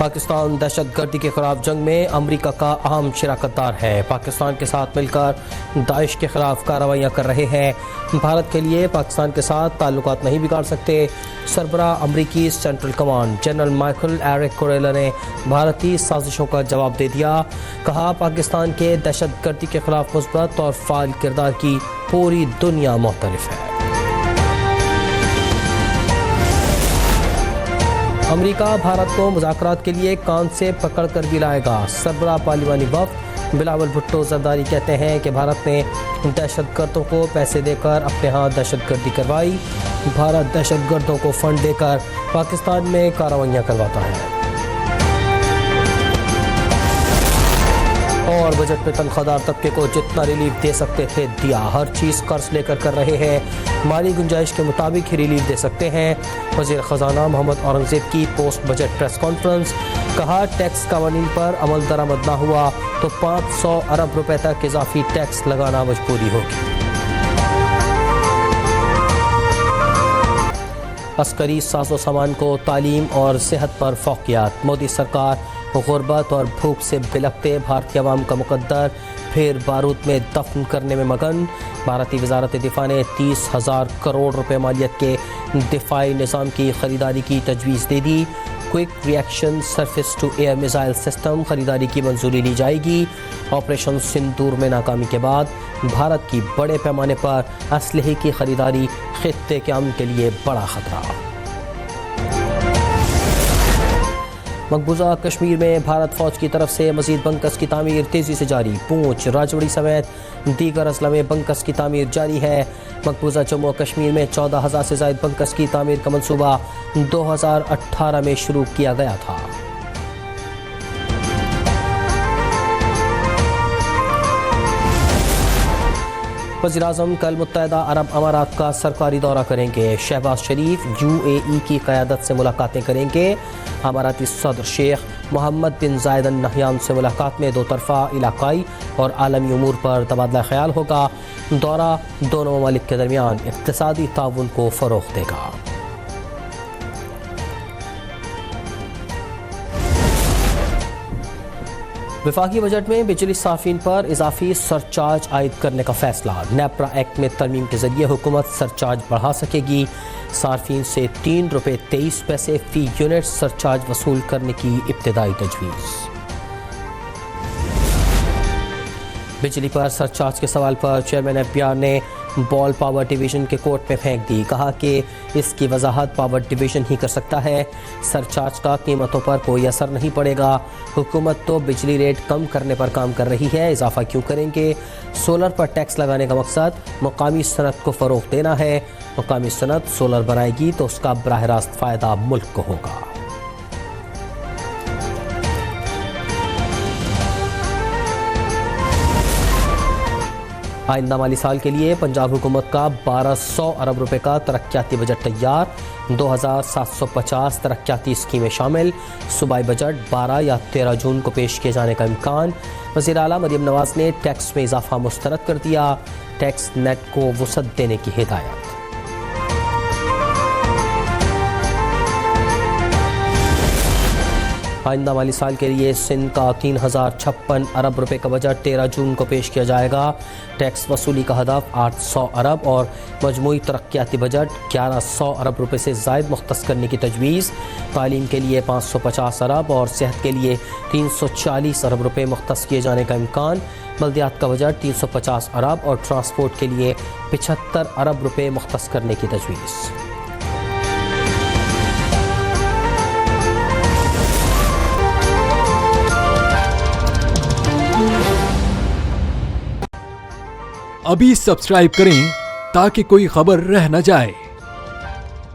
پاکستان دہشت گردی کے خلاف جنگ میں امریکہ کا اہم شراکت دار ہے۔ پاکستان کے ساتھ مل کر داعش کے خلاف کارروائیاں کر رہے ہیں۔ بھارت کے لیے پاکستان کے ساتھ تعلقات نہیں بگاڑ سکتے۔ سربراہ امریکی central command general Michael Erik Kurilla نے بھارتی سازشوں کا جواب دے دیا۔ کہا، پاکستان کے دہشت گردی کے خلاف مثبت اور فعال کردار کی پوری دنیا معترف ہے۔ امریکہ بھارت کو مذاکرات کے لیے کان سے پکڑ کر بھی لائے گا۔ سربراہ پارلیمانی وفد بلاول بھٹو زرداری کہتے ہیں کہ بھارت نے دہشت گردوں کو پیسے دے کر اپنے ہاں دہشت گردی کروائی۔ بھارت دہشت گردوں کو فنڈ دے کر پاکستان میں کارروائیاں کرواتا ہے۔ اور بجٹ میں تنخواہ دار طبقے کو جتنا ریلیف دے سکتے تھے دیا۔ ہر چیز قرض لے کر رہے ہیں۔ مالی گنجائش کے مطابق ہی ریلیف دے سکتے ہیں۔ وزیر خزانہ محمد اورنگزیب کی پوسٹ بجٹ پریس کانفرنس۔ کہا، ٹیکس قوانین پر عمل درآمد نہ ہوا تو 500 ارب روپے تک اضافی ٹیکس لگانا مجبوری ہوگی۔ عسکری ساز و سامان کو تعلیم اور صحت پر فوقیت۔ مودی سرکار غربت اور بھوک سے بلکتے بھارتی عوام کا مقدر پھر بارود میں دفن کرنے میں مگن۔ بھارتی وزارت دفاع نے 30,000 کروڑ روپے مالیت کے دفاعی نظام کی خریداری کی تجویز دے دی۔ Quick reaction surface to air missile system خریداری کی منظوری لی جائے گی۔ آپریشن سندور میں ناکامی کے بعد بھارت کی بڑے پیمانے پر اسلحے کی خریداری خطے کے امن کے لیے بڑا خطرہ۔ مقبوضہ کشمیر میں بھارت فوج کی طرف سے مزید بنکرز کی تعمیر تیزی سے جاری۔ پونچھ، راجوڑی سمیت دیگر اضلاع میں بنکرز کی تعمیر جاری ہے۔ مقبوضہ جموں و کشمیر میں 14,000 سے زائد بنکرز کی تعمیر کا منصوبہ 2018 میں شروع کیا گیا تھا۔ وزیراعظم کل متحدہ عرب امارات کا سرکاری دورہ کریں گے۔ شہباز شریف UAE کی قیادت سے ملاقاتیں کریں گے۔ اماراتی صدر شیخ محمد بن زائد ال نہیان سے ملاقات میں دو طرفہ، علاقائی اور عالمی امور پر تبادلہ خیال ہوگا۔ دورہ دونوں ممالک کے درمیان اقتصادی تعاون کو فروغ دے گا۔ وفاقی بجٹ میں بجلی صارفین پر اضافی سرچارج عائد کرنے کا فیصلہ۔ نیپرا ایکٹ میں ترمیم کے ذریعے حکومت سرچارج بڑھا سکے گی۔ صارفین سے 3 روپے 23 پیسے فی یونٹ سرچارج وصول کرنے کی ابتدائی تجویز۔ بجلی پر سرچارج کے سوال پر چیئرمین FBR نے بال پاور ڈویژن کے کورٹ میں پھینک دی۔ کہا کہ اس کی وضاحت پاور ڈویژن ہی کر سکتا ہے۔ سرچارج کا قیمتوں پر کوئی اثر نہیں پڑے گا۔ حکومت تو بجلی ریٹ کم کرنے پر کام کر رہی ہے، اضافہ کیوں کریں گے؟ سولر پر ٹیکس لگانے کا مقصد مقامی صنعت کو فروغ دینا ہے۔ مقامی صنعت سولر بنائے گی تو اس کا براہ راست فائدہ ملک کو ہوگا۔ آئندہ مالی سال کے لیے پنجاب حکومت کا 1200 ارب روپے کا ترقیاتی بجٹ تیار۔ 2750 ترقیاتی اسکیمیں شامل۔ صوبائی بجٹ 12 یا 13 جون کو پیش کیے جانے کا امکان۔ وزیر اعلیٰ مریم نواز نے ٹیکس میں اضافہ مسترد کر دیا۔ ٹیکس نیٹ کو وسعت دینے کی ہدایت۔ آئندہ مالی سال کے لیے سندھ کا 3056 ارب روپے کا بجٹ 13 جون کو پیش کیا جائے گا۔ ٹیکس وصولی کا ہدف 800 ارب اور مجموعی ترقیاتی بجٹ 1100 ارب روپے سے زائد مختص کرنے کی تجویز۔ تعلیم کے لیے 550 ارب اور صحت کے لیے 340 ارب روپے مختص کیے جانے کا امکان۔ بلدیات کا بجٹ 350 ارب اور ٹرانسپورٹ کے لیے 75 ارب روپے مختص کرنے کی تجویز۔ ابھی سبسکرائب کریں تاکہ کوئی خبر رہ نہ جائے۔